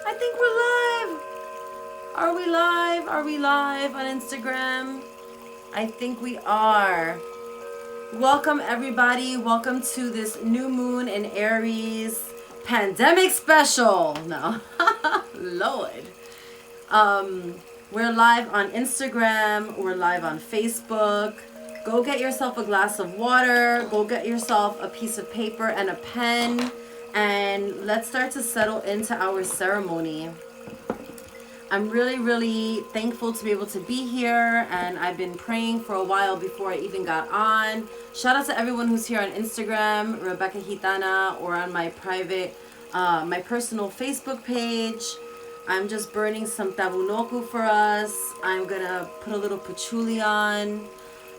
I think we're live. Are we live? Are we live on Instagram? I think we are. Welcome everybody. Welcome to this new moon in Aries pandemic special. No. Lord. We're live on Instagram. We're live on Facebook. Go get yourself a glass of water. Go get yourself a piece of paper and a pen. And let's start to settle into our ceremony. I'm really, really thankful to be able to be here, and I've been praying for a while before I even got on. Shout out to everyone who's here on Instagram, Rebecca Gitana, or on my private, my personal Facebook page. I'm just burning some tabunoku for us. I'm gonna put a little patchouli on,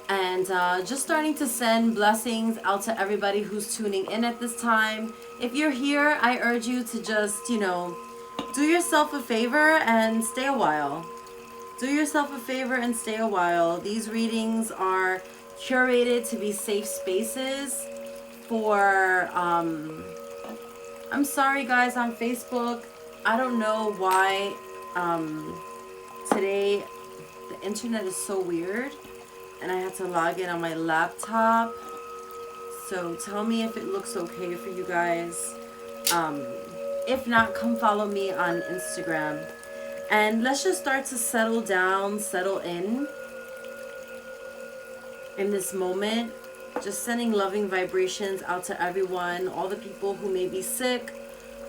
and just starting to send blessings out to everybody who's tuning in at this time. If you're here, I urge you to just, do yourself a favor and stay a while. Do yourself a favor and stay a while. These readings are curated to be safe spaces for, I'm sorry guys on Facebook. I don't know why today the internet is so weird and I had to log in on my laptop. So tell me if it looks okay for you guys. If not, come follow me on Instagram. And let's just start to settle down, settle in this moment. Just sending loving vibrations out to everyone, all the people who may be sick,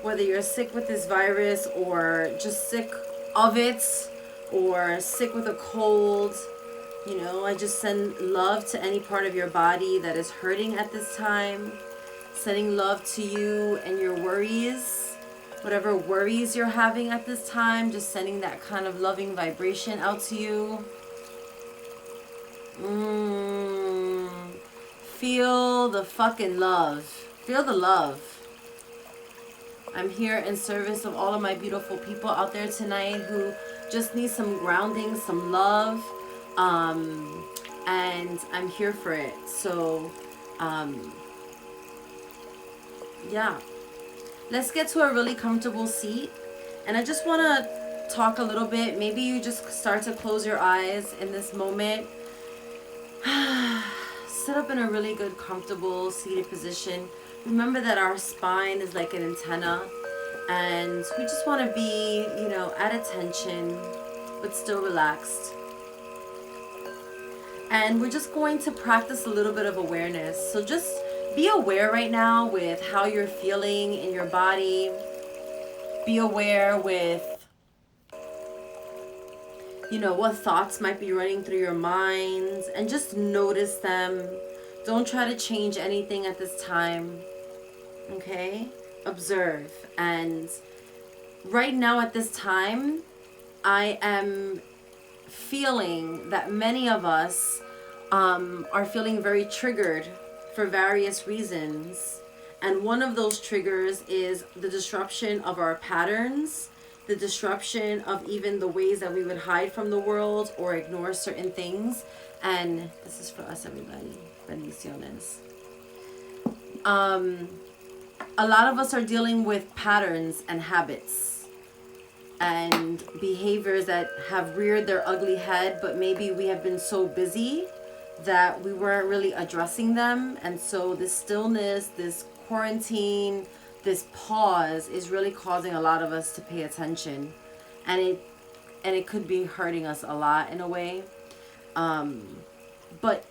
whether you're sick with this virus or just sick of it or sick with a cold. I just send love to any part of your body that is hurting at this time. Sending love to you and your worries. Whatever worries you're having at this time, just sending that kind of loving vibration out to you. Feel the fucking love. Feel the love. I'm here in service of all of my beautiful people out there tonight who just need some grounding, some love. And I'm here for it. So, yeah. Let's get to a really comfortable seat. And I just want to talk a little bit. Maybe you just start to close your eyes in this moment. Sit up in a really good, comfortable, seated position. Remember that our spine is like an antenna. And we just want to be, at attention, but still relaxed. And we're just going to practice a little bit of awareness. So just be aware right now with how you're feeling in your body. Be aware with, what thoughts might be running through your minds. And just notice them. Don't try to change anything at this time. Okay? Observe. And right now at this time, I am feeling that many of us are feeling very triggered for various reasons. And one of those triggers is the disruption of our patterns, the disruption of even the ways that we would hide from the world or ignore certain things. And this is for us, everybody. Bendiciones. A lot of us are dealing with patterns and habits and behaviors that have reared their ugly head, but maybe we have been so busy that we weren't really addressing them. And so this stillness, this quarantine, this pause is really causing a lot of us to pay attention, and it could be hurting us a lot in a way. But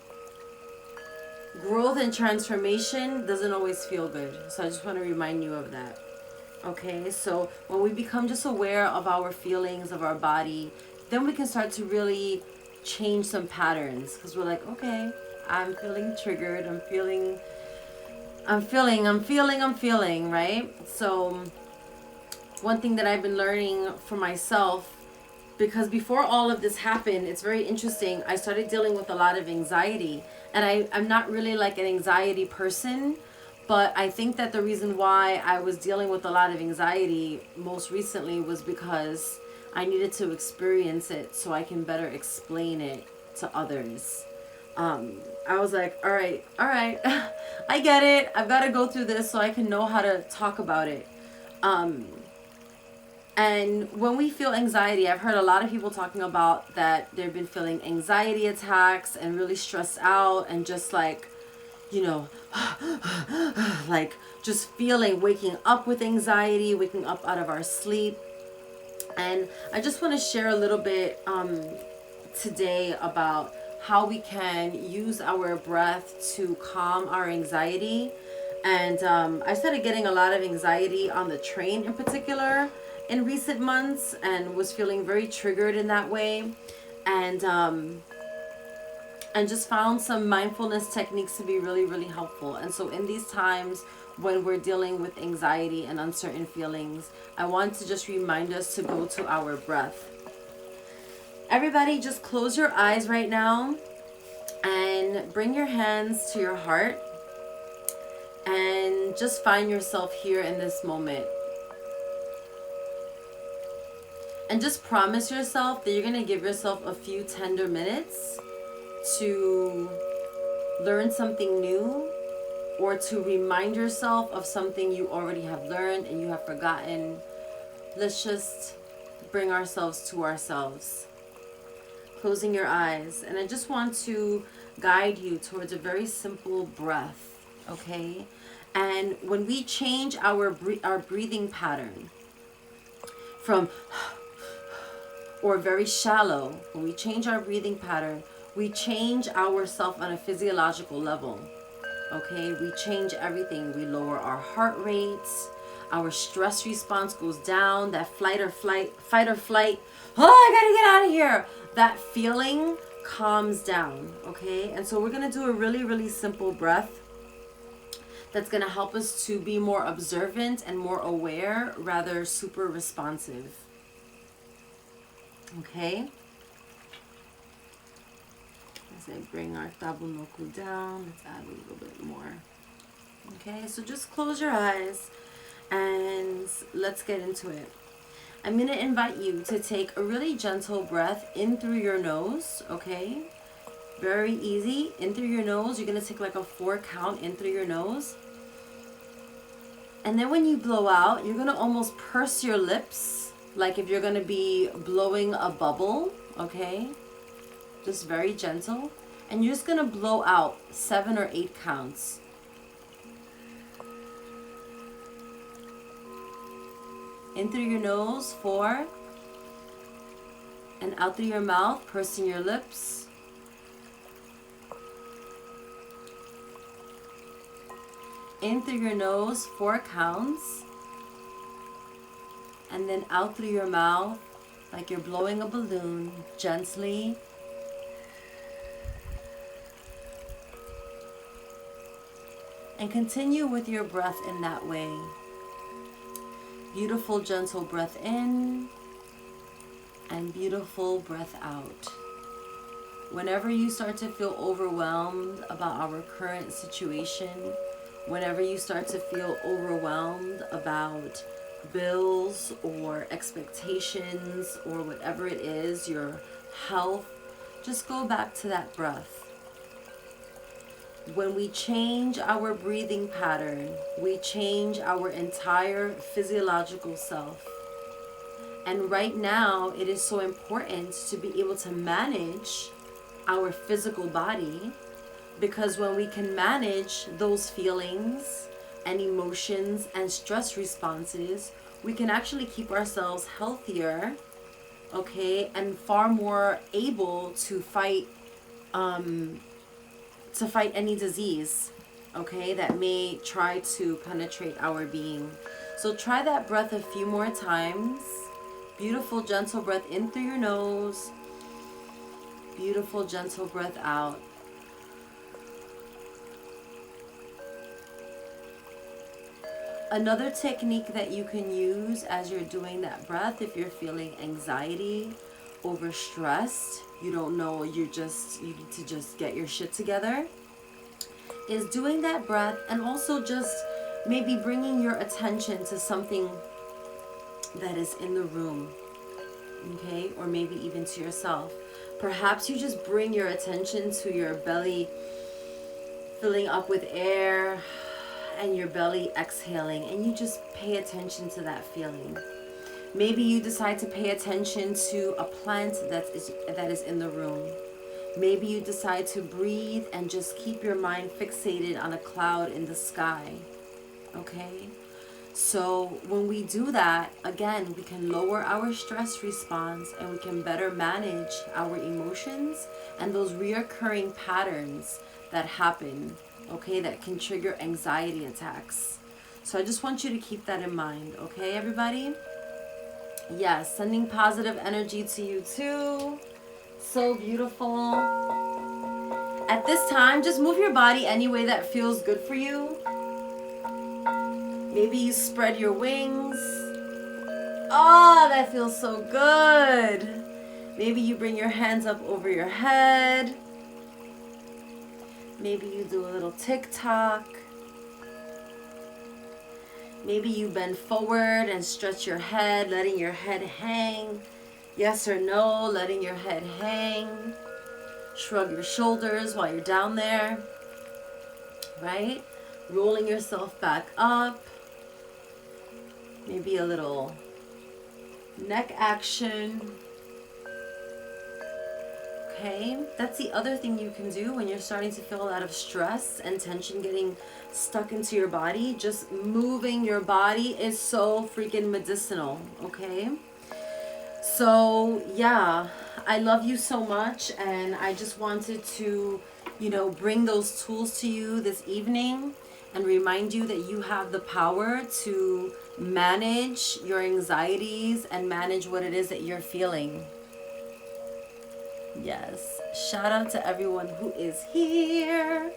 growth and transformation doesn't always feel good. So I just want to remind you of that. Okay, so when we become just aware of our feelings, of our body, then we can start to really change some patterns, because we're like, okay, I'm feeling triggered, I'm feeling, right? So one thing that I've been learning for myself, because before all of this happened, it's very interesting, I started dealing with a lot of anxiety, and I'm not really like an anxiety person, but I think that the reason why I was dealing with a lot of anxiety most recently was because I needed to experience it so I can better explain it to others. I was like, all right, I get it. I've got to go through this so I can know how to talk about it. And when we feel anxiety, I've heard a lot of people talking about that they've been feeling anxiety attacks and really stressed out and just like, you know, like just feeling, waking up with anxiety, waking up out of our sleep. And I just want to share a little bit today about how we can use our breath to calm our anxiety. And I started getting a lot of anxiety on the train in particular in recent months, and was feeling very triggered in that way. And just found some mindfulness techniques to be really, really helpful. And so in these times when we're dealing with anxiety and uncertain feelings, I want to just remind us to go to our breath. Everybody, just close your eyes right now and bring your hands to your heart and just find yourself here in this moment. And just promise yourself that you're going to give yourself a few tender minutes to learn something new, or to remind yourself of something you already have learned and you have forgotten. Let's just bring ourselves to ourselves. Closing your eyes. And I just want to guide you towards a very simple breath, okay? And when we change our breathing pattern from or very shallow, when we change our breathing pattern, we change ourselves on a physiological level. Okay, we change everything. We lower our heart rates, our stress response goes down, that fight or flight, oh, I gotta get out of here. That feeling calms down, okay? And so we're gonna do a really, really simple breath that's gonna help us to be more observant and more aware, rather super responsive. Okay? As I bring our tabunoku down, let's add a little bit more. Okay, so just close your eyes and let's get into it. I'm going to invite you to take a really gentle breath in through your nose, okay? Very easy. In through your nose, you're going to take like a 4 count in through your nose. And then when you blow out, you're going to almost purse your lips, like if you're going to be blowing a bubble, okay? Just very gentle. And you're just going to blow out 7 or 8 counts. In through your nose, 4. And out through your mouth, pursing your lips. In through your nose, 4 counts. And then out through your mouth, like you're blowing a balloon, gently. And continue with your breath in that way. Beautiful, gentle breath in and beautiful breath out. Whenever you start to feel overwhelmed about our current situation, whenever you start to feel overwhelmed about bills or expectations or whatever it is, your health, just go back to that breath. When we change our breathing pattern, we change our entire physiological self. And right now, it is so important to be able to manage our physical body, because when we can manage those feelings and emotions and stress responses, we can actually keep ourselves healthier, okay, and far more able to fight any disease, okay, that may try to penetrate our being. So try that breath a few more times. Beautiful, gentle breath in through your nose. Beautiful, gentle breath out. Another technique that you can use as you're doing that breath, if you're feeling anxiety, overstressed, you don't know, you need to just get your shit together, is doing that breath and also just maybe bringing your attention to something that is in the room, okay, or maybe even to yourself. Perhaps you just bring your attention to your belly filling up with air and your belly exhaling, and you just pay attention to that feeling. Maybe you decide to pay attention to a plant that is in the room. Maybe you decide to breathe and just keep your mind fixated on a cloud in the sky. Okay? So when we do that, again, we can lower our stress response and we can better manage our emotions and those reoccurring patterns that happen, okay, that can trigger anxiety attacks. So I just want you to keep that in mind, okay, everybody? Yes, sending positive energy to you too. So beautiful. At this time, just move your body any way that feels good for you. Maybe you spread your wings. Oh, that feels so good. Maybe you bring your hands up over your head. Maybe you do a little tick-tock. Maybe you bend forward and stretch your head, letting your head hang. Yes or no, letting your head hang. Shrug your shoulders while you're down there. Right? Rolling yourself back up. Maybe a little neck action. Okay, that's the other thing you can do when you're starting to feel a lot of stress and tension getting stuck into your body. Just moving your body is so freaking medicinal, okay? So, yeah, I love you so much, and I just wanted to, bring those tools to you this evening and remind you that you have the power to manage your anxieties and manage what it is that you're feeling. Yes. Shout out to everyone who is here.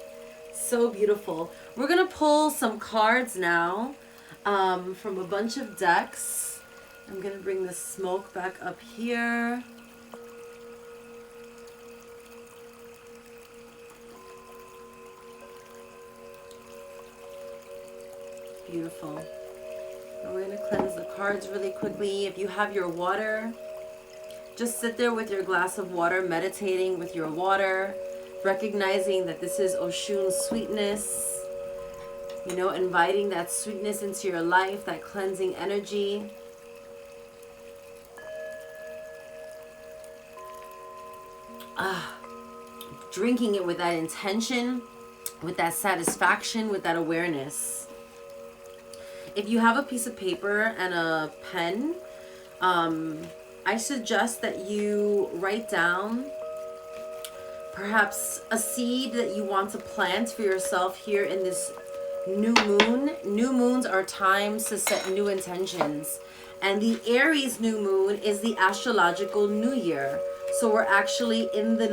So beautiful. We're going to pull some cards now from a bunch of decks. I'm going to bring the smoke back up here. Beautiful. And we're going to cleanse the cards really quickly. If you have your water, just sit there with your glass of water, meditating with your water, recognizing that this is Oshun's sweetness, inviting that sweetness into your life, that cleansing energy. Drinking it with that intention, with that satisfaction, with that awareness. If you have a piece of paper and a pen, I suggest that you write down perhaps a seed that you want to plant for yourself here in this new moon. New moons are times to set new intentions. And the Aries new moon is the astrological new year. So we're actually in the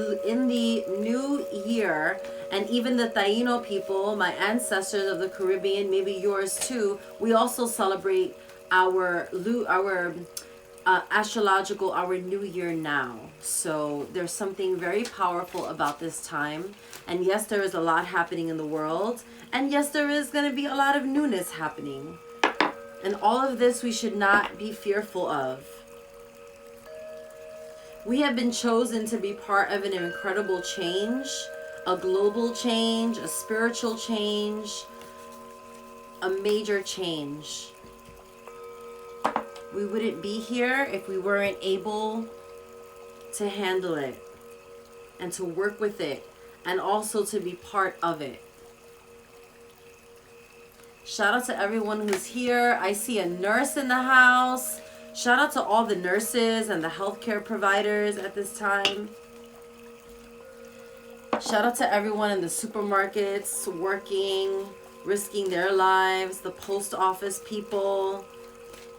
new year. And even the Taino people, my ancestors of the Caribbean, maybe yours too, we also celebrate our astrological, our new year now. So there's something very powerful about this time. And yes, there is a lot happening in the world. And yes, there is going to be a lot of newness happening. And all of this we should not be fearful of. We have been chosen to be part of an incredible change, a global change, a spiritual change, a major change. We wouldn't be here if we weren't able to handle it and to work with it and also to be part of it. Shout out to everyone who's here. I see a nurse in the house. Shout out to all the nurses and the healthcare providers at this time. Shout out to everyone in the supermarkets working, risking their lives, the post office people,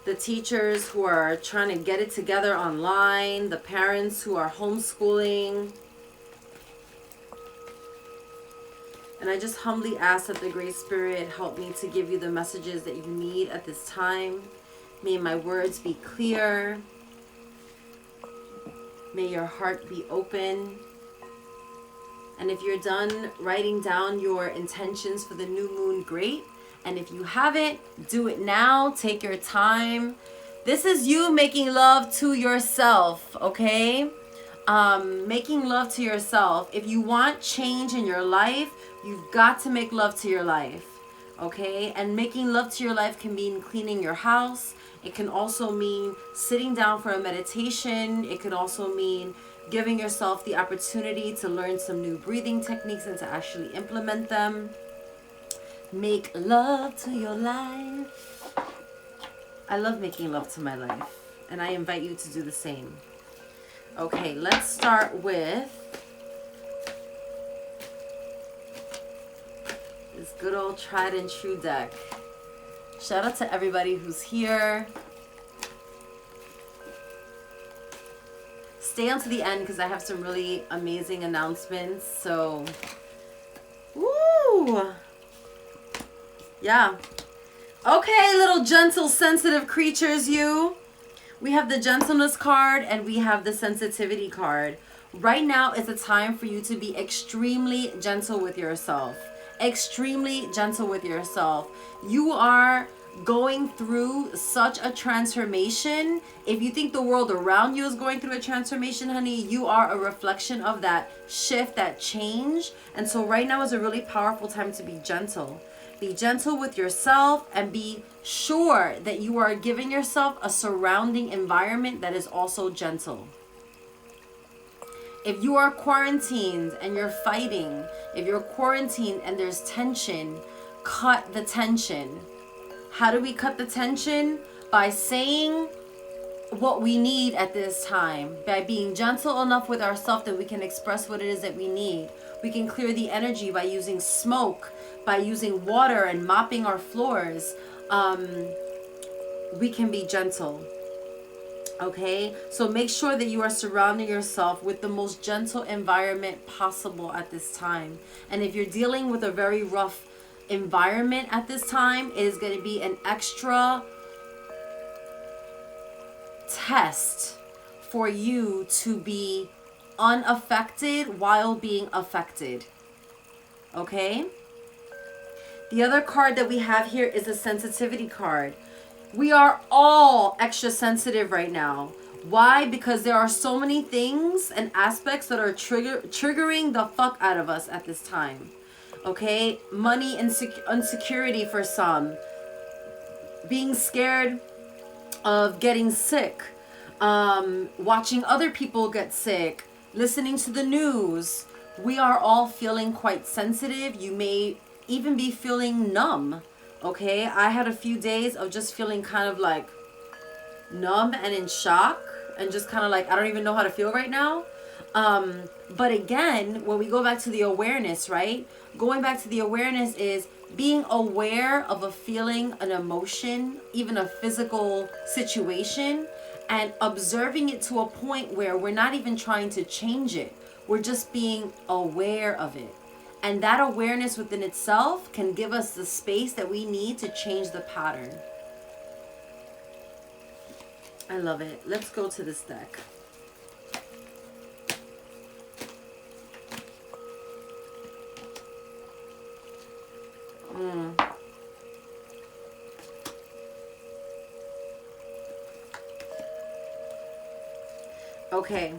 the teachers who are trying to get it together online, the parents who are homeschooling. And I just humbly ask that the Great Spirit help me to give you the messages that you need at this time. May my words be clear. May your heart be open. And if you're done writing down your intentions for the new moon, great. And if you haven't, do it now. Take your time. This is you making love to yourself, okay? Making love to yourself. If you want change in your life, you've got to make love to your life. Okay, and making love to your life can mean cleaning your house. It can also mean sitting down for a meditation. It can also mean giving yourself the opportunity to learn some new breathing techniques and to actually implement them. Make love to your life. I love making love to my life, and I invite you to do the same. Okay, let's start with this good old tried and true deck. Shout out to everybody who's here. Stay until the end because I have some really amazing announcements. So, woo! Yeah. Okay, little gentle, sensitive creatures, you. We have the gentleness card and we have the sensitivity card. Right now is a time for you to be extremely gentle with yourself. Extremely gentle with yourself. You are going through such a transformation. If you think the world around you is going through a transformation, honey, you are a reflection of that shift, that change. And so right now is a really powerful time to be gentle. Be gentle with yourself and be sure that you are giving yourself a surrounding environment that is also gentle. If you are quarantined and you're fighting, if you're quarantined and there's tension, cut the tension. How do we cut the tension? By saying what we need at this time. By being gentle enough with ourselves that we can express what it is that we need. We can clear the energy by using smoke, by using water and mopping our floors. We can be gentle. Okay, so make sure that you are surrounding yourself with the most gentle environment possible at this time. And if you're dealing with a very rough environment at this time, it is going to be an extra test for you to be unaffected while being affected. Okay? The other card that we have here is a sensitivity card. We are all extra sensitive right now. Why? Because there are so many things and aspects that are triggering the fuck out of us at this time. Okay? Money insecurity for some. Being scared of getting sick. Watching other people get sick. Listening to the news. We are all feeling quite sensitive. You may even be feeling numb. Okay, I had a few days of just feeling kind of like numb and in shock and just kind of like, I don't even know how to feel right now. But again, when we go back to the awareness, right? Going back to the awareness is being aware of a feeling, an emotion, even a physical situation, and observing it to a point where we're not even trying to change it. We're just being aware of it. And that awareness within itself can give us the space that we need to change the pattern. I love it. Let's go to this deck. Okay.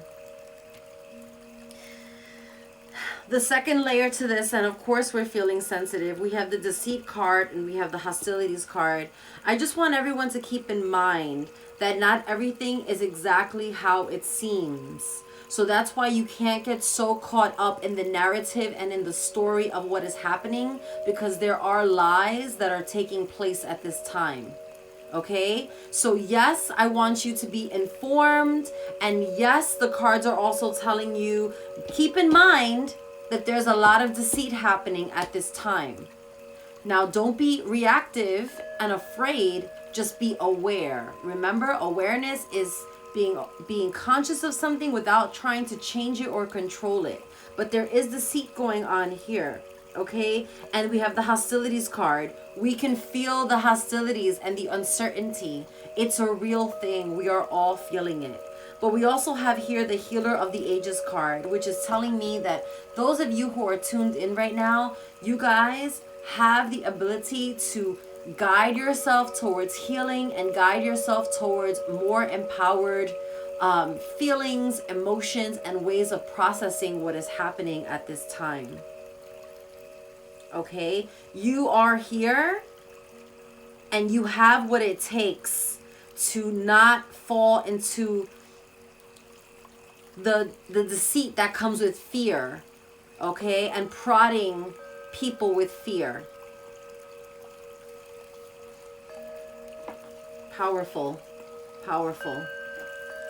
The second layer to this, and of course we're feeling sensitive, we have the deceit card and we have the hostilities card. I just want everyone to keep in mind that not everything is exactly how it seems. So that's why you can't get so caught up in the narrative and in the story of what is happening, because there are lies that are taking place at this time. Okay, so yes, I want you to be informed, and yes, the cards are also telling you, keep in mind that there's a lot of deceit happening at this time. Now, don't be reactive and afraid, just be aware. Remember, awareness is being conscious of something without trying to change it or control it. But there is deceit going on here, okay? And we have the hostilities card. We can feel the hostilities and the uncertainty. It's a real thing. We are all feeling it. But we also have here the Healer of the Ages card, which is telling me that those of you who are tuned in right now, you guys have the ability to guide yourself towards healing and guide yourself towards more empowered feelings, emotions, and ways of processing what is happening at this time. Okay? You are here and you have what it takes to not fall into the deceit that comes with fear, okay? And prodding people with fear. Powerful. Powerful.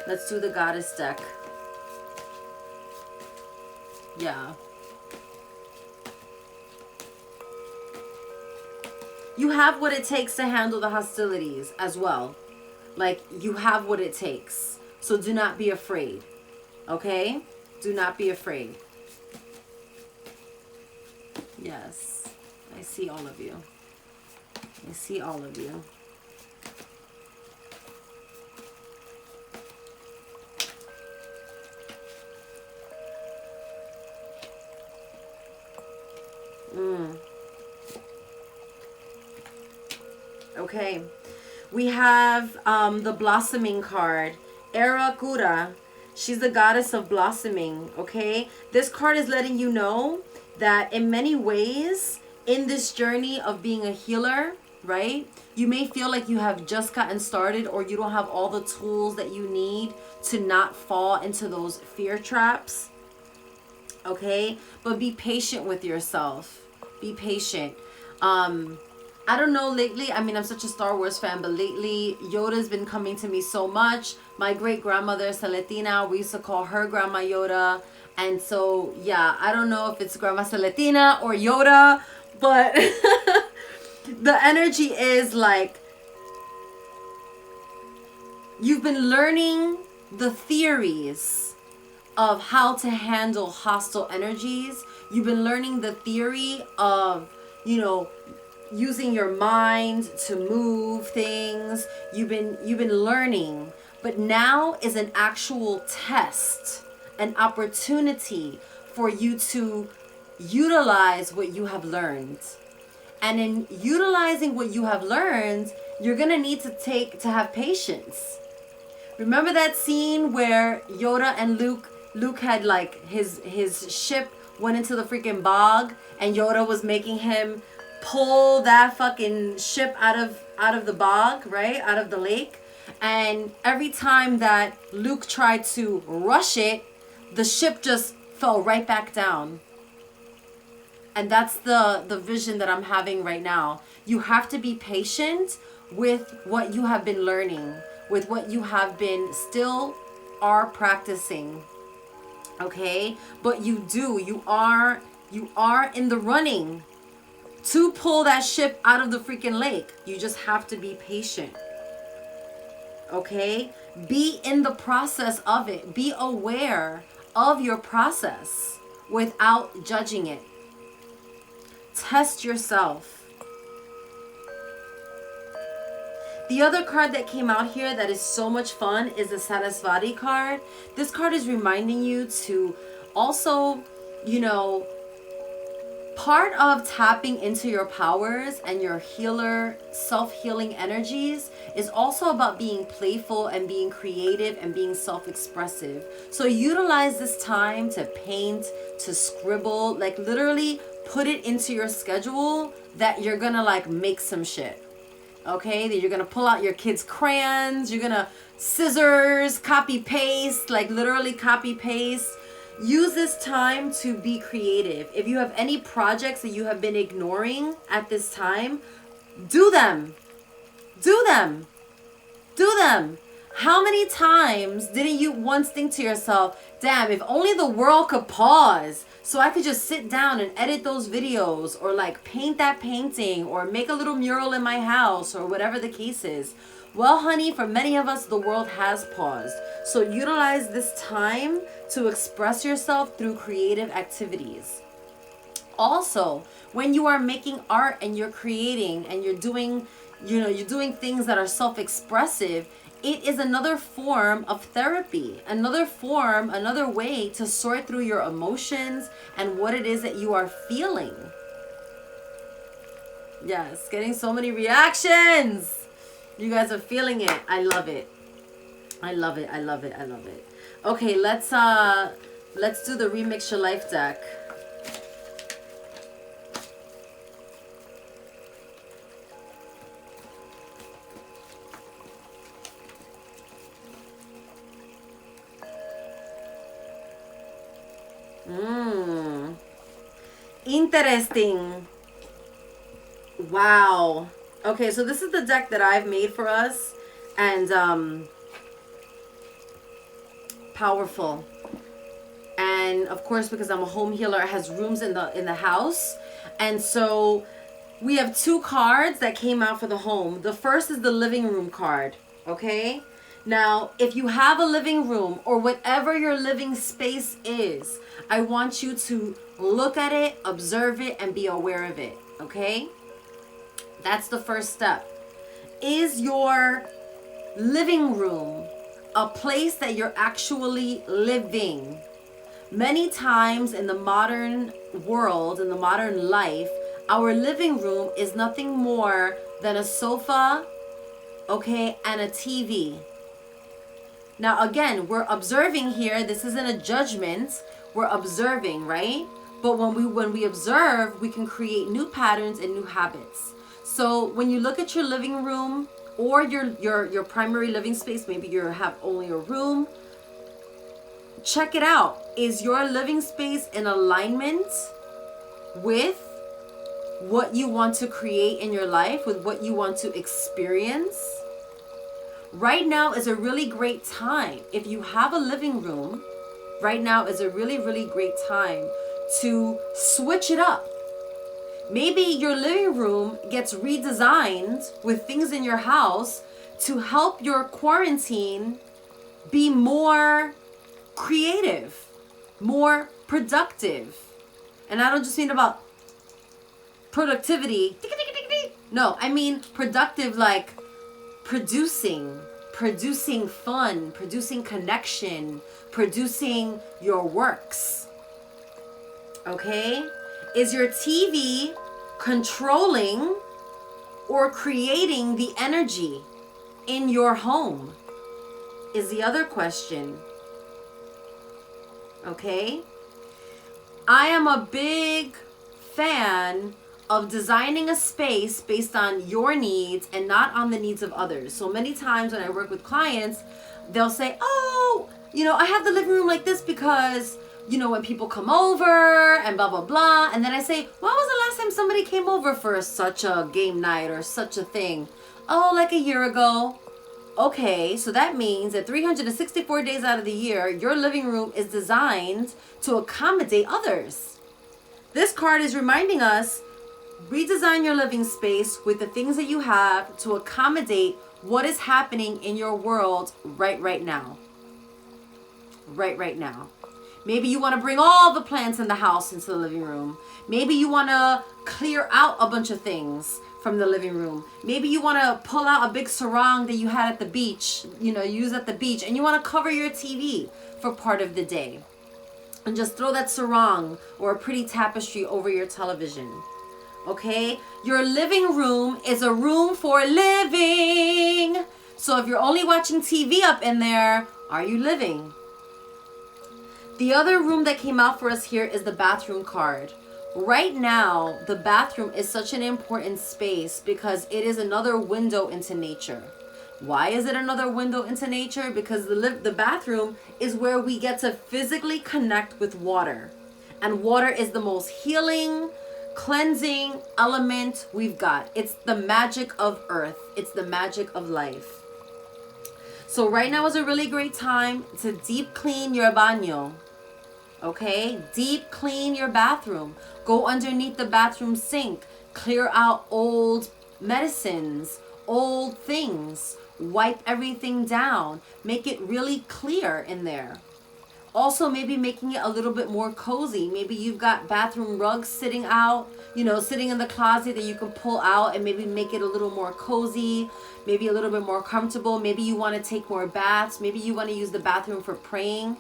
Let's do the goddess deck. Yeah. You have what it takes to handle the hostilities as well. Like, you have what it takes. So do not be afraid. Okay? Do not be afraid. Yes. I see all of you. I see all of you. Okay. We have the blossoming card. Era Kura. She's the goddess of blossoming. Okay. This card is letting you know that in many ways, in this journey of being a healer, right, you may feel like you have just gotten started or you don't have all the tools that you need to not fall into those fear traps. Okay. But be patient with yourself. Be patient. I don't know, lately, I mean, I'm such a Star Wars fan, but lately Yoda's been coming to me so much. My great grandmother Celetina, we used to call her Grandma Yoda. And so, yeah, I don't know if it's Grandma Celetina or Yoda, but the energy is like, you've been learning the theories of how to handle hostile energies. You've been learning the theory of, you know, using your mind to move things. You've been learning, but now is an actual test, an opportunity for you to utilize what you have learned. And in utilizing what you have learned, you're gonna need to have patience. Remember that scene where Yoda and Luke had like his ship went into the freaking bog and Yoda was making him pull that fucking ship out of the bog, right? Out of the lake. And every time that Luke tried to rush it, the ship just fell right back down. And that's the vision that I'm having right now. You have to be patient with what you have been learning, with what you have been still are practicing. Okay? But you are in the running to pull that ship out of the freaking lake. You just have to be patient. Okay? Be in the process of it. Be aware of your process without judging it. Test yourself. The other card that came out here that is so much fun is the Sarasvati card. This card is reminding you to also, you know, part of tapping into your powers and your healer, self-healing energies is also about being playful and being creative and being self-expressive. So utilize this time to paint, to scribble, like literally put it into your schedule that you're gonna like make some shit. Okay, that you're gonna pull out your kids' crayons, you're gonna scissors, copy paste, like literally copy paste. Use this time to be creative. If you have any projects that you have been ignoring at this time, do them. Do them. Do them. How many times didn't you once think to yourself, damn, if only the world could pause so I could just sit down and edit those videos or like paint that painting or make a little mural in my house or whatever the case is. Well, honey, for many of us, the world has paused. So utilize this time to express yourself through creative activities. Also, when you are making art and you're creating and you're doing, you're doing things that are self-expressive, it is another form of therapy, another way to sort through your emotions and what it is that you are feeling. Yes, getting so many reactions. You guys are feeling it. I love it. I love it. I love it. I love it. Okay, let's do the Remix Your Life deck. Mm. Interesting. Wow. Okay, so this is the deck that I've made for us. And powerful. And of course, because I'm a home healer, it has rooms in the house. And so we have two cards that came out for the home. The first is the living room card. Okay? Now, if you have a living room or whatever your living space is, I want you to look at it, observe it, and be aware of it. Okay? That's the first step. Is your living room a place that you're actually living? Many times in the modern world, in the modern life, our living room is nothing more than a sofa, okay, and a TV. Now, again, we're observing here. This isn't a judgment. We're observing, right? But when we observe, we can create new patterns and new habits. So when you look at your living room or your primary living space, maybe you have only a room, check it out. Is your living space in alignment with what you want to create in your life, with what you want to experience? Right now is a really great time. If you have a living room, right now is a really, really great time to switch it up. Maybe your living room gets redesigned with things in your house to help your quarantine be more creative, more productive. And I don't just mean about productivity. No, I mean productive like producing fun, producing connection, producing your works. Okay? Is your TV controlling or creating the energy in your home? Is the other question. Okay? I am a big fan of designing a space based on your needs and not on the needs of others. So many times when I work with clients, they'll say, oh, I have the living room like this because, when people come over and blah, blah, blah. And then I say, when was the last time somebody came over for such a game night or such a thing? Oh, like a year ago. Okay, so that means that 364 days out of the year, your living room is designed to accommodate others. This card is reminding us, redesign your living space with the things that you have to accommodate what is happening in your world right now. Right now. Maybe you want to bring all the plants in the house into the living room. Maybe you want to clear out a bunch of things from the living room. Maybe you want to pull out a big sarong that you had at the beach, use at the beach, and you want to cover your TV for part of the day. And just throw that sarong or a pretty tapestry over your television. Okay? Your living room is a room for living. So if you're only watching TV up in there, are you living? The other room that came out for us here is the bathroom card. Right now, the bathroom is such an important space because it is another window into nature. Why is it another window into nature? Because the bathroom is where we get to physically connect with water. And water is the most healing, cleansing element we've got. It's the magic of earth. It's the magic of life. So right now is a really great time to deep clean your baño. Okay? Deep clean your bathroom. Go underneath the bathroom sink. Clear out old medicines, old things. Wipe everything down. Make it really clear in there. Also, maybe making it a little bit more cozy. Maybe you've got bathroom rugs sitting out, sitting in the closet that you can pull out and maybe make it a little more cozy, maybe a little bit more comfortable. Maybe you want to take more baths. Maybe you want to use the bathroom for praying.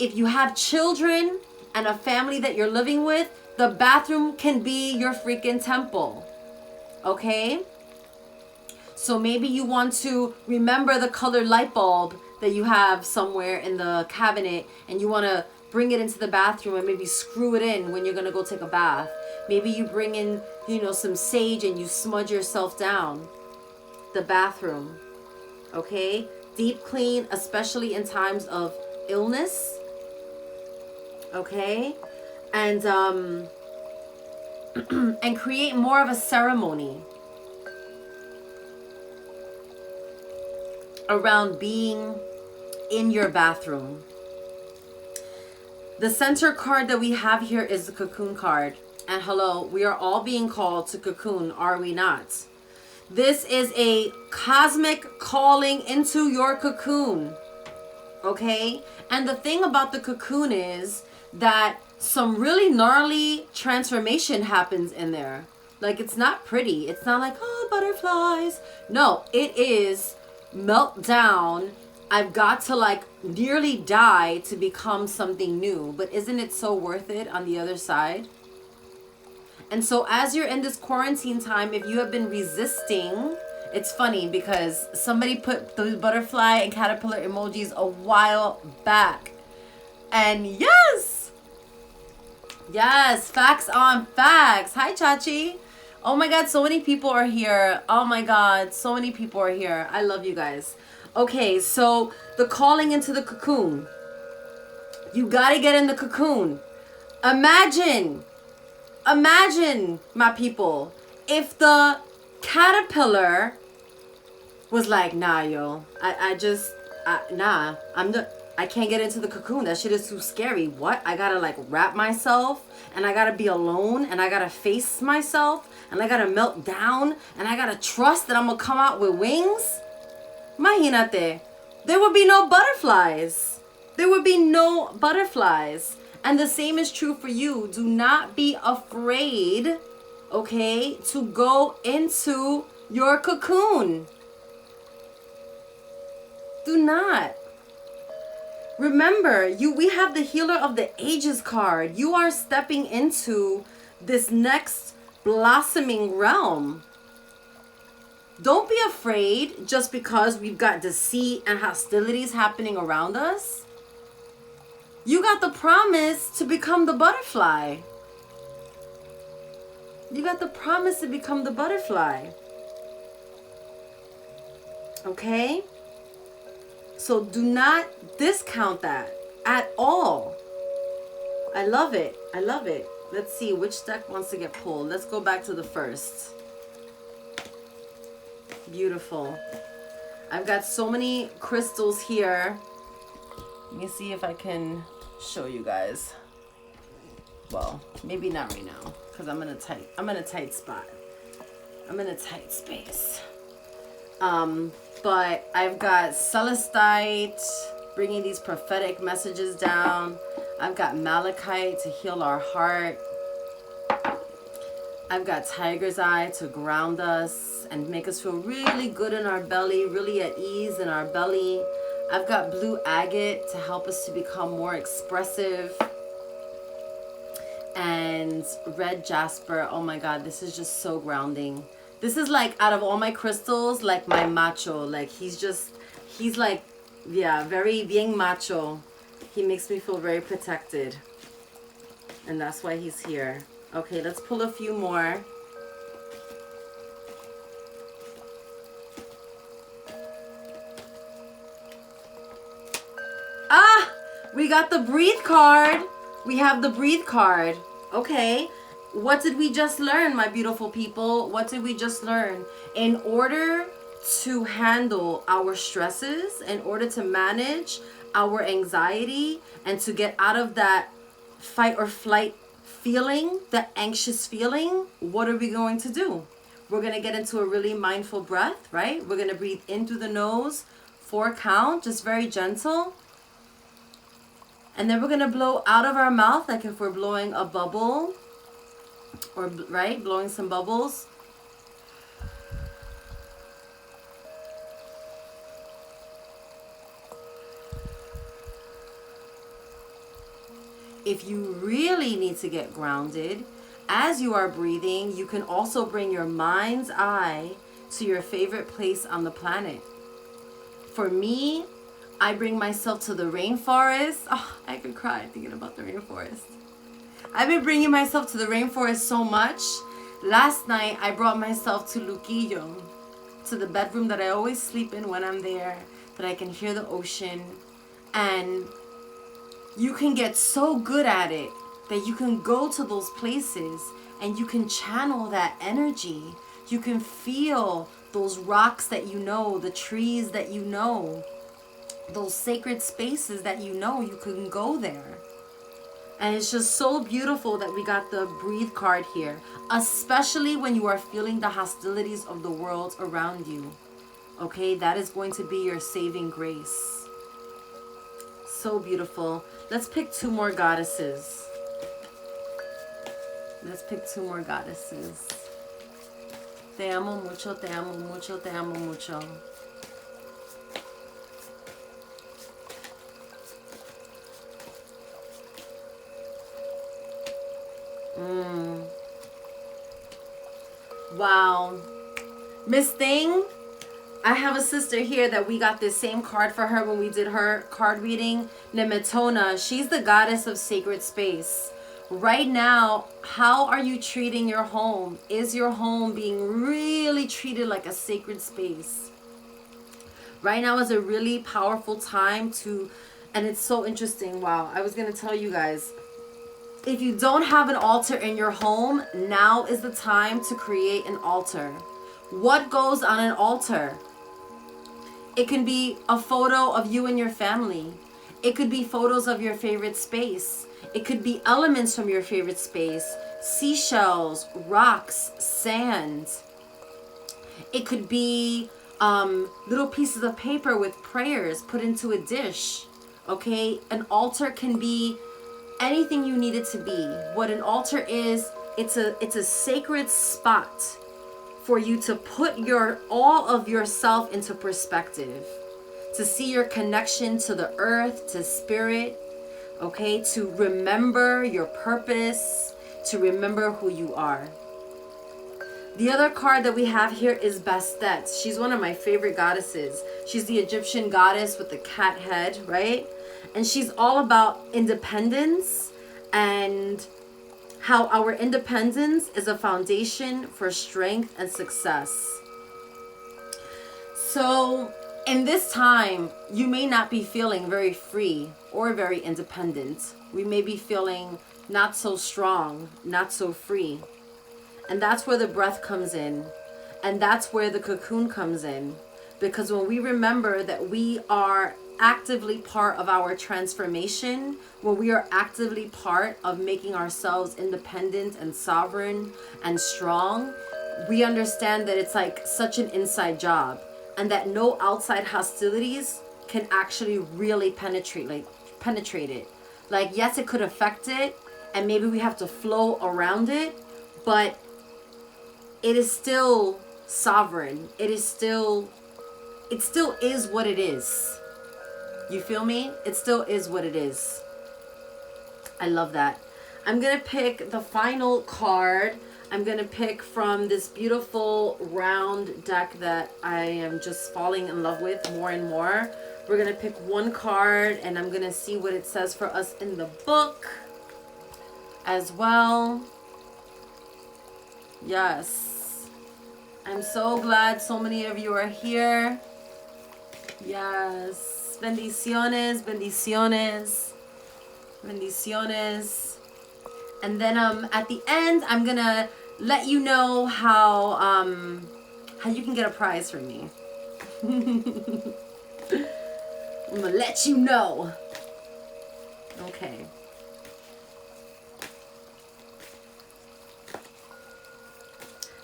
If you have children and a family that you're living with, the bathroom can be your freaking temple. Okay? So maybe you want to remember the colored light bulb that you have somewhere in the cabinet and you want to bring it into the bathroom and maybe screw it in when you're going to go take a bath. Maybe you bring in, some sage and you smudge yourself down. The bathroom. Okay? Deep clean, especially in times of illness. Okay? And and create more of a ceremony around being in your bathroom. The center card that we have here is the cocoon card. And hello, we are all being called to cocoon, are we not? This is a cosmic calling into your cocoon. Okay? And the thing about the cocoon is that some really gnarly transformation happens in there. Like, it's not pretty. It's not like, oh, butterflies. No, it is melt down. I've got to like nearly die to become something new. But isn't it so worth it on the other side? And so as you're in this quarantine time, if you have been resisting, it's funny because somebody put the butterfly and caterpillar emojis a while back. And yes, facts on facts. Hi, Chachi. Oh my God, so many people are here. Oh my God, so many people are here. I love you guys. Okay, so the calling into the cocoon. You gotta get in the cocoon. Imagine, my people, if the caterpillar was like, nah, yo, I can't get into the cocoon. That shit is too scary. What? I gotta like wrap myself, and I gotta be alone, and I gotta face myself, and I gotta melt down, and I gotta trust that I'm gonna come out with wings. Imagínate, there would be no butterflies. There would be no butterflies. And the same is true for you. Do not be afraid, okay, to go into your cocoon. Do not. Remember, we have the Healer of the Ages card. You are stepping into this next blossoming realm. Don't be afraid just because we've got deceit and hostilities happening around us. You got the promise to become the butterfly. You got the promise to become the butterfly. Okay? So do not discount that at all. I love it. I love it. Let's see which deck wants to get pulled. Let's go back to the first. Beautiful. I've got so many crystals here. Let me see if I can show you guys. Well, maybe not right now because I'm in a tight spot. I'm in a tight space. But I've got celestite bringing these prophetic messages down. I've got malachite to heal our heart. I've got tiger's eye to ground us and make us feel really good in our belly, really at ease in our belly. I've got blue agate to help us to become more expressive. And red jasper. Oh my God, this is just so grounding. This is like, out of all my crystals, like my macho. Like he's like, yeah, very bien macho. He makes me feel very protected. And that's why he's here. Okay, let's pull a few more. Ah, we got the breathe card. We have the breathe card. Okay. What did we just learn, my beautiful people? What did we just learn? In order to handle our stresses, in order to manage our anxiety, and to get out of that fight or flight feeling, the anxious feeling, what are we going to do? We're going to get into a really mindful breath, right? We're going to breathe in through the nose, 4 count, just very gentle. And then we're going to blow out of our mouth, like if we're blowing a bubble, or right, blowing some bubbles. If you really need to get grounded, as you are breathing, you can also bring your mind's eye to your favorite place on the planet. For me, I bring myself to the rainforest. Oh, I could cry thinking about the rainforest. I've been bringing myself to the rainforest so much. Last night, I brought myself to Luquillo, to the bedroom that I always sleep in when I'm there, that I can hear the ocean. And you can get so good at it that you can go to those places and you can channel that energy. You can feel those rocks that you know, the trees that you know, those sacred spaces that you know. You can go there. And it's just so beautiful that we got the breathe card here, especially when you are feeling the hostilities of the world around you. Okay, that is going to be your saving grace. So beautiful. Let's pick two more goddesses. Let's pick two more goddesses. Te amo mucho, te amo mucho, te amo mucho. Wow. Miss Thing, I have a sister here that we got this same card for her when we did her card reading. Nemetona, she's the goddess of sacred space. Right now, how are you treating your home? Is your home being really treated like a sacred space? Right now is a really powerful time to, and it's so interesting. Wow, I was going to tell you guys, if you don't have an altar in your home, now is the time to create an altar. What goes on an altar? It can be a photo of you and your family. It could be photos of your favorite space. It could be elements from your favorite space. Seashells, rocks, sand. It could be little pieces of paper with prayers put into a dish. Okay? An altar can be anything you need it to be. What an altar is, it's a sacred spot for you to put all of yourself into perspective, to see your connection to the earth, to spirit, okay, to remember your purpose, to remember who you are. The other card that we have here is Bastet. She's one of my favorite goddesses. She's the Egyptian goddess with the cat head, right? And she's all about independence and how our independence is a foundation for strength and success. So in this time, you may not be feeling very free or very independent. We may be feeling not so strong, not so free. And that's where the breath comes in. And that's where the cocoon comes in. Because when we remember that we are actively part of our transformation, when we are actively part of making ourselves independent and sovereign and strong, we understand that it's like such an inside job, and that no outside hostilities can actually really penetrate it. Like, yes, it could affect it, and maybe we have to flow around it, but it is still sovereign. It still is what it is. You feel me? It still is what it is. I love that. I'm going to pick the final card. I'm going to pick from this beautiful round deck that I am just falling in love with more and more. We're going to pick one card and I'm going to see what it says for us in the book as well. Yes. I'm so glad so many of you are here. Yes. Bendiciones, bendiciones, bendiciones. And then at the end, I'm gonna let you know how you can get a prize from me. I'm gonna let you know. Okay.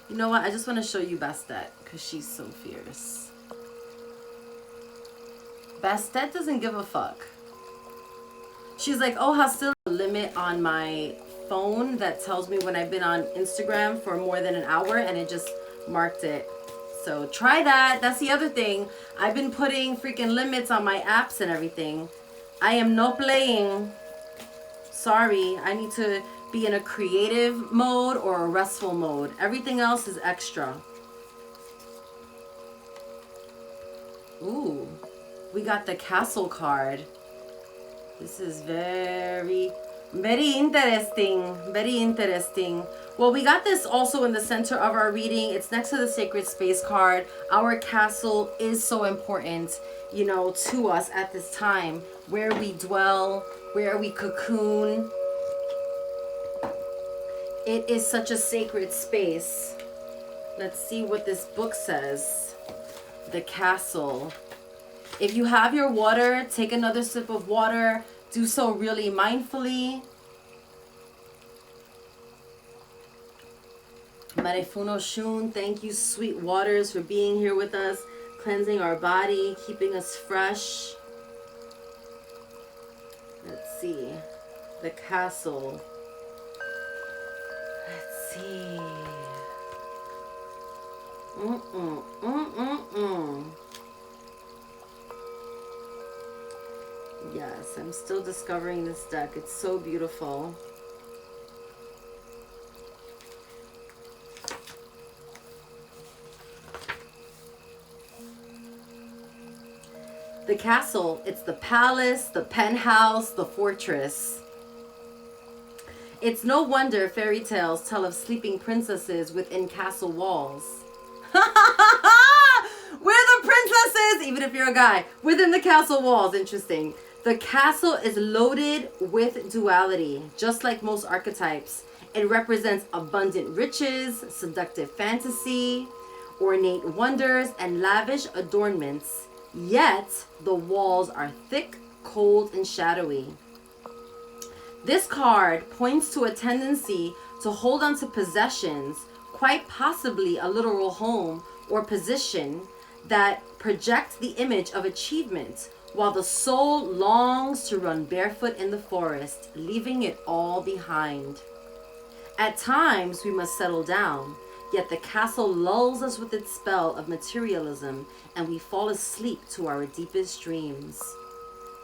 You know what? I just want to show you Bastet because she's so fierce. Bastet doesn't give a fuck. She's like, oh, has still a limit on my phone that tells me when I've been on Instagram for more than an hour, and it just marked it. So try that. That's the other thing. I've been putting freaking limits on my apps and everything. I am no playing. Sorry. I need to be in a creative mode or a restful mode. Everything else is extra. Ooh. We got the castle card. This is very... Very interesting. Very interesting. Well, we got this also in the center of our reading. It's next to the sacred space card. Our castle is so important, you know, to us at this time. Where we dwell, where we cocoon. It is such a sacred space. Let's see what this book says. The castle. If you have your water, take another sip of water. Do so really mindfully. Marefuno Shun, thank you, sweet waters, for being here with us, cleansing our body, keeping us fresh. Let's see. The castle. Let's see. Yes, I'm still discovering this deck. It's so beautiful. The castle, it's the palace, the penthouse, the fortress. It's no wonder fairy tales tell of sleeping princesses within castle walls. We're the princesses, even if you're a guy, within the castle walls. Interesting. The castle is loaded with duality, just like most archetypes. It represents abundant riches, seductive fantasy, ornate wonders, and lavish adornments. Yet, the walls are thick, cold, and shadowy. This card points to a tendency to hold on to possessions, quite possibly a literal home or position, that project the image of achievement, while the soul longs to run barefoot in the forest, leaving it all behind. At times, we must settle down, yet the castle lulls us with its spell of materialism, and we fall asleep to our deepest dreams.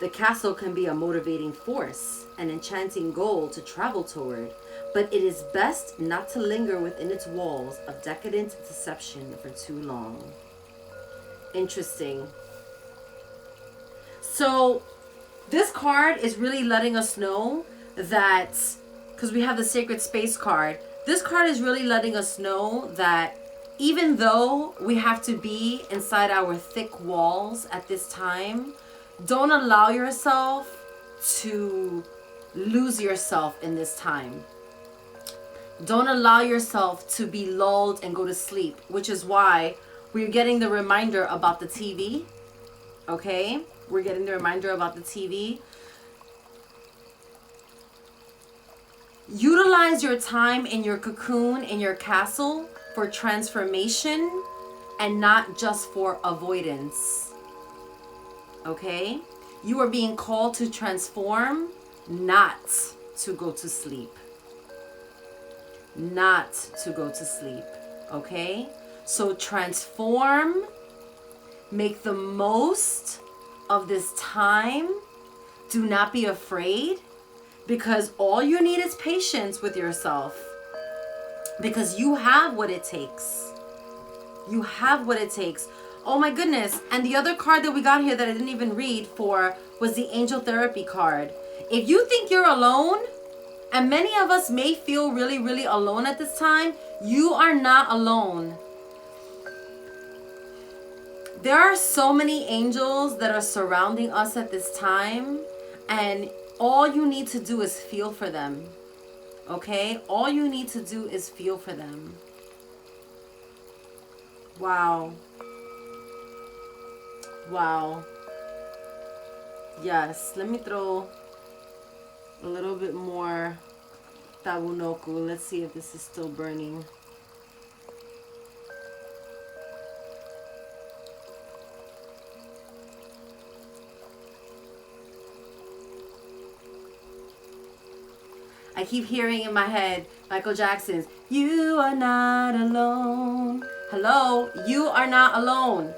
The castle can be a motivating force, an enchanting goal to travel toward, but it is best not to linger within its walls of decadent deception for too long. Interesting. So this card is really letting us know that, because we have the sacred space card, this card is really letting us know that even though we have to be inside our thick walls at this time, don't allow yourself to lose yourself in this time. Don't allow yourself to be lulled and go to sleep, which is why we're getting the reminder about the TV. Okay? We're getting the reminder about the TV. Utilize your time in your cocoon, in your castle, for transformation and not just for avoidance. Okay? You are being called to transform, not to go to sleep. Not to go to sleep. Okay? So transform, make the most of this time. Do not be afraid, because all you need is patience with yourself, because you have what it takes. You have what it takes. Oh my goodness. And the other card that we got here that I didn't even read for was the Angel Therapy card. If you think you're alone, and many of us may feel really, really alone at this time, you are not alone. There are so many angels that are surrounding us at this time, and all you need to do is feel for them. Okay? All you need to do is feel for them. Wow. Wow. Yes. Let me throw a little bit more Tabunoku. Let's see if this is still burning. I keep hearing in my head Michael Jackson's "You Are Not Alone." Hello, you are not alone.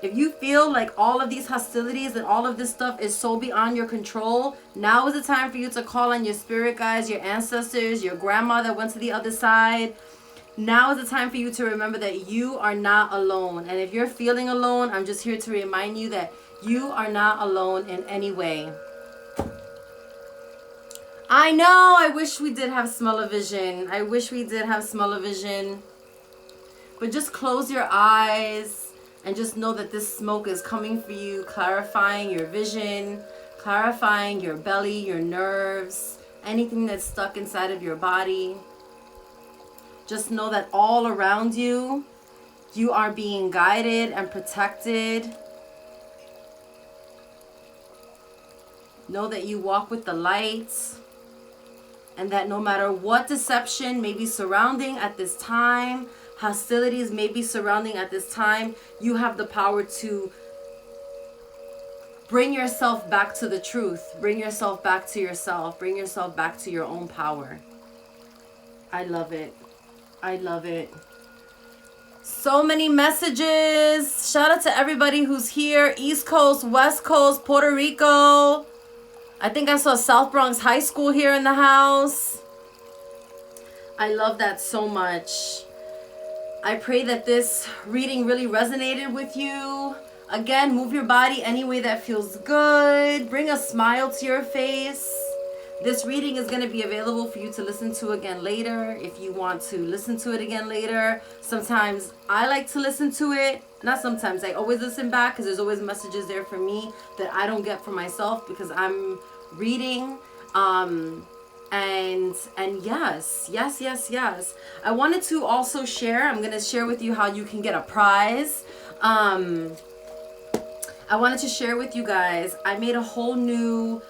If you feel like all of these hostilities and all of this stuff is so beyond your control, now is the time for you to call on your spirit guides, your ancestors, your grandma that went to the other side. Now is the time for you to remember that you are not alone. And if you're feeling alone, I'm just here to remind you that you are not alone in any way. I know. I wish we did have smell-o-vision. I wish we did have smell-o-vision. But just close your eyes and just know that this smoke is coming for you, clarifying your vision, clarifying your belly, your nerves, anything that's stuck inside of your body. Just know that all around you, you are being guided and protected. Know that you walk with the light, and that no matter what deception may be surrounding at this time, hostilities may be surrounding at this time, you have the power to bring yourself back to the truth. Bring yourself back to yourself. Bring yourself back to your own power. I love it. I love it. So many messages. Shout out to everybody who's here. East Coast, West Coast, Puerto Rico. I think I saw South Bronx High School here in the house. I love that so much. I pray that this reading really resonated with you. Again, move your body any way that feels good. Bring a smile to your face. This reading is going to be available for you to listen to again later if you want to listen to it again later. Sometimes I like to listen to it. Not sometimes. I always listen back because there's always messages there for me that I don't get for myself because I'm reading. And yes. I wanted to also share. I'm going to share with you how you can get a prize. I wanted to share with you guys. I made a whole new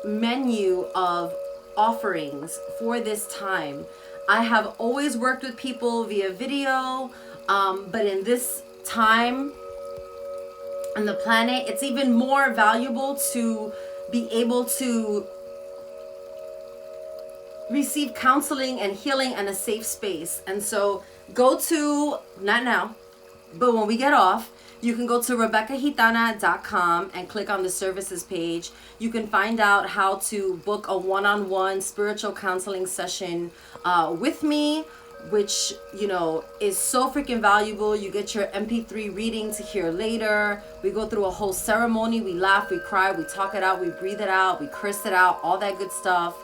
menu of offerings for this time. I have always worked with people via video, but in this time on the planet, it's even more valuable to be able to receive counseling and healing and a safe space. And so go to, not now, but when we get off, you can go to RebeccaGitana.com and click on the services page. You can find out how to book a one-on-one spiritual counseling session with me, which, you know, is so freaking valuable. You get your MP3 reading to hear later. We go through a whole ceremony. We laugh, we cry, we talk it out, we breathe it out, we curse it out, all that good stuff.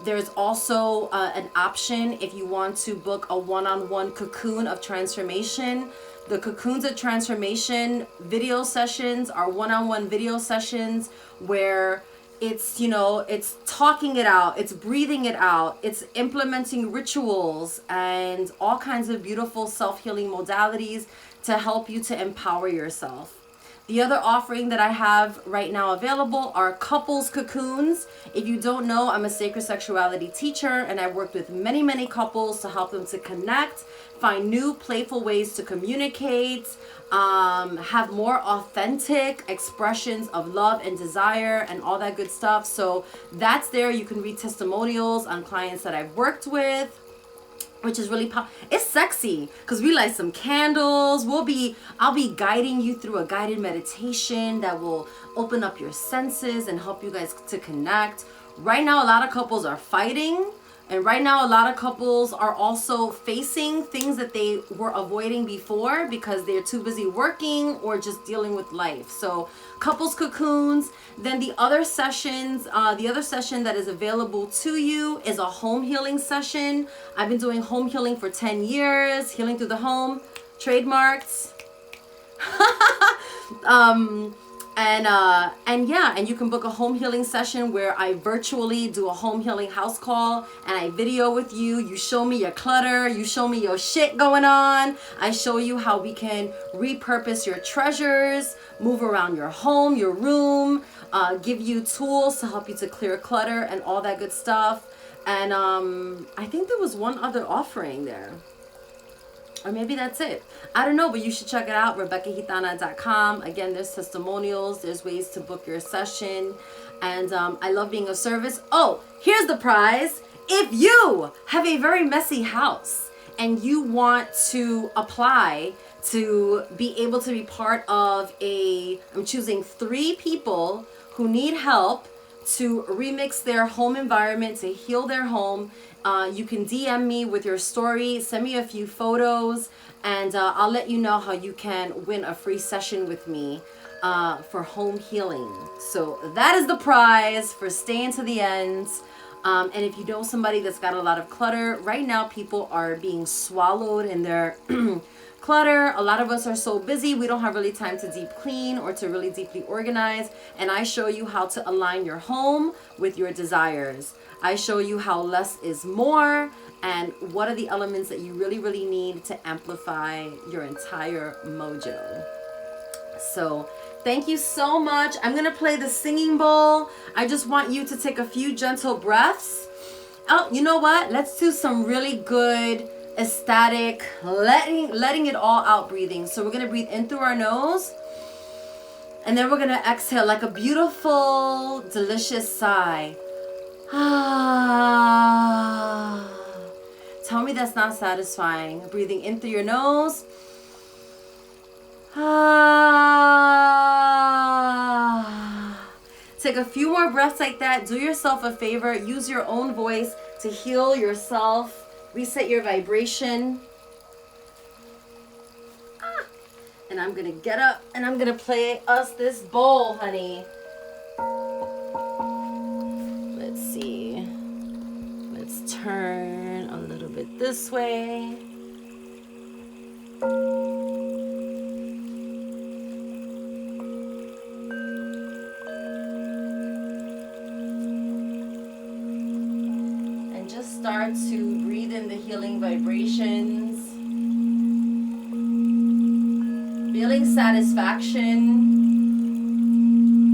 There's also an option if you want to book a one-on-one cocoon of transformation. The Cocoons of Transformation video sessions are one-on-one video sessions where it's, you know, it's talking it out, it's breathing it out, it's implementing rituals and all kinds of beautiful self-healing modalities to help you to empower yourself. The other offering that I have right now available are couples cocoons. If you don't know, I'm a sacred sexuality teacher and I worked with many, many couples to help them to connect, find new playful ways to communicate, have more authentic expressions of love and desire and all that good stuff. So that's there. You can read testimonials on clients that I've worked with, which is really it's sexy because we light some candles. I'll be guiding you through a guided meditation that will open up your senses and help you guys to connect. Right now, a lot of couples are fighting. And right now, a lot of couples are also facing things that they were avoiding before because they're too busy working or just dealing with life. So couples cocoons. Then the other sessions, the other session that is available to you is a home healing session. I've been doing home healing for 10 years, healing through the home, trademarked. And you can book a home healing session where I virtually do a home healing house call and I video with you. You show me your clutter, you show me your shit going on. I show you how we can repurpose your treasures, move around your home, your room, give you tools to help you to clear clutter and all that good stuff. And I think there was one other offering there. Or maybe that's it. I don't know, but you should check it out, RebeccaGitana.com. Again, there's testimonials. There's ways to book your session. And I love being of service. Oh, here's the prize. If you have a very messy house and you want to apply to be able to be part of I'm choosing 3 people who need help to remix their home environment, to heal their home. You can DM me with your story, send me a few photos, and I'll let you know how you can win a free session with me for home healing. So that is the prize for staying to the end. And if you know somebody that's got a lot of clutter, right now people are being swallowed in their clutter. A lot of us are so busy, we don't have really time to deep clean or to really deeply organize. And I show you how to align your home with your desires. I show you how less is more and what are the elements that you really, really need to amplify your entire mojo. So thank you so much. I'm going to play the singing bowl. I just want you to take a few gentle breaths. Oh, you know what? Let's do some really good ecstatic, letting it all out breathing. So we're going to breathe in through our nose. And then we're going to exhale like a beautiful, delicious sigh. Ah. Tell me that's not satisfying. Breathing in through your nose. Ah. Take a few more breaths like that. Do yourself a favor. Use your own voice to heal yourself. Reset your vibration. Ah. And I'm going to get up and I'm going to play us this bowl, honey. Let's see. Let's turn a little bit this way. Start to breathe in the healing vibrations, feeling satisfaction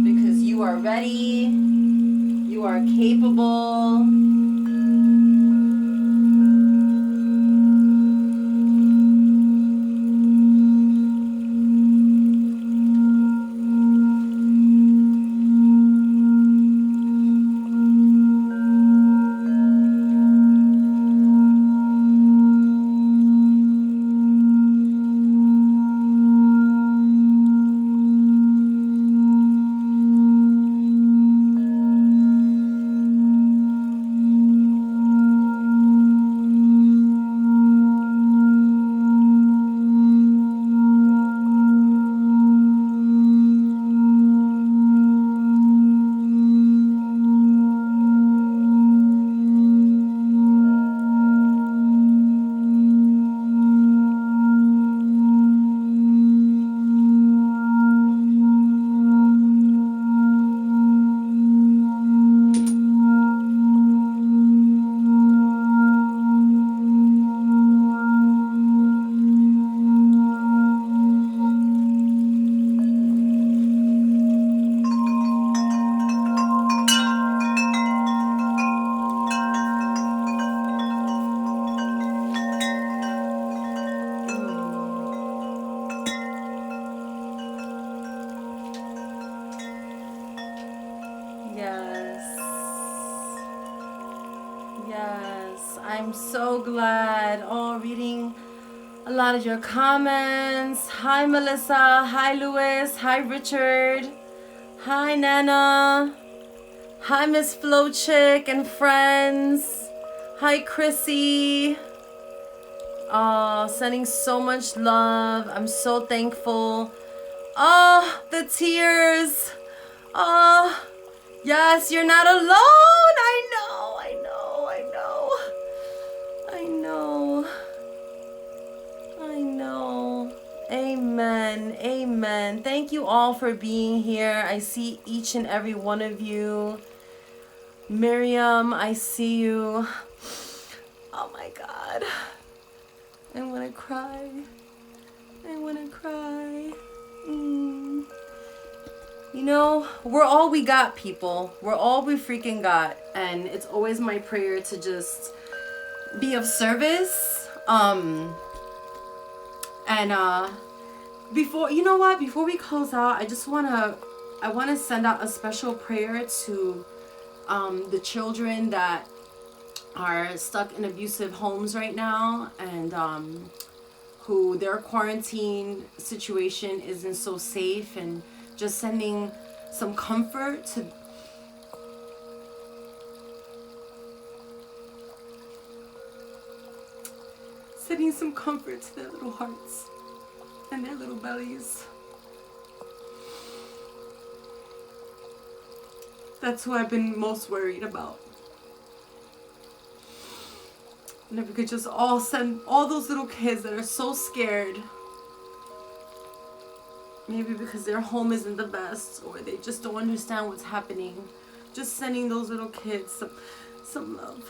because you are ready, you are capable. I'm so glad. Oh, reading a lot of your comments. Hi, Melissa. Hi, Louis. Hi, Richard. Hi, Nana. Hi, Miss Flo Chick and friends. Hi, Chrissy. Oh, sending so much love. I'm so thankful. Oh, the tears. Oh, yes, you're not alone. I know, I know, I know. I know. I know. Amen. Amen. Thank you all for being here. I see each and every one of you. Miriam, I see you. Oh my God. I want to cry. I want to cry. You know, we're all we got, people. We're all we freaking got. And it's always my prayer to just be of service. Before, you know what? Before we close out, I want to send out a special prayer to the children that are stuck in abusive homes right now, and who their quarantine situation isn't so safe, and just sending some comfort Sending some comfort to their little hearts and their little bellies. That's who I've been most worried about. And if we could just all send all those little kids that are so scared, maybe because their home isn't the best or they just don't understand what's happening, just sending those little kids some love.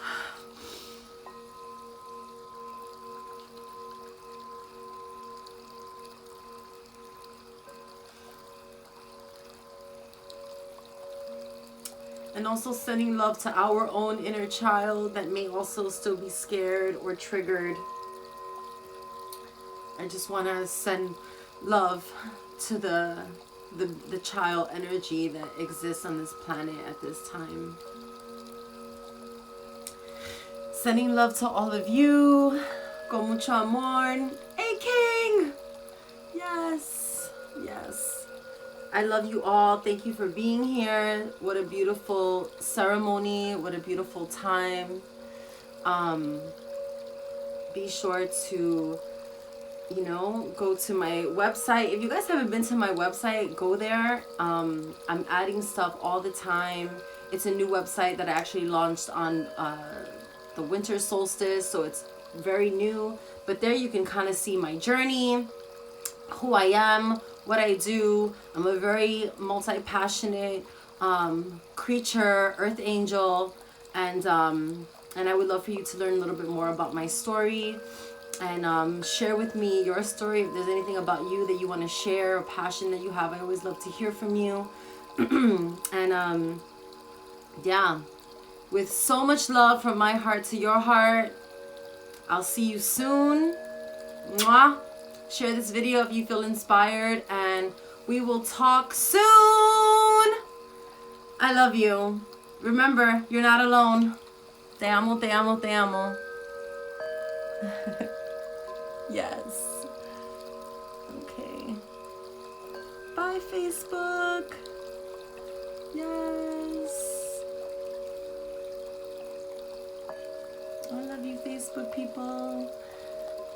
And also sending love to our own inner child that may also still be scared or triggered. I just want to send love to the child energy that exists on this planet at this time. Sending love to all of you. Con mucho amor. Hey, King! Yes. Yes. I love you all. Thank you for being here. What a beautiful ceremony. What a beautiful time. Be sure to, you know, go to my website. If you guys haven't been to my website, go there. I'm adding stuff all the time. It's a new website that I actually launched on the winter solstice, so it's very new. But there you can kind of see my journey, who I am, what I do. I'm a very multi-passionate creature, earth angel, and I would love for you to learn a little bit more about my story, and share with me your story. If there's anything about you that you want to share, or passion that you have, I always love to hear from you. And yeah, with so much love from my heart to your heart, I'll see you soon. Mwah. Share this video if you feel inspired, and we will talk soon. I love you. Remember, you're not alone. Te amo, te amo, te amo. Yes. Okay. Bye, Facebook. Yes. I love you, Facebook people.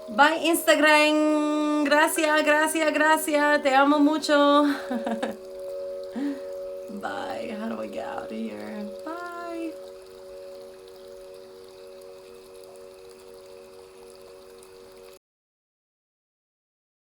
Bye, Instagram. Gracias, gracias, gracias. Te amo mucho. Bye. How do I get out of here?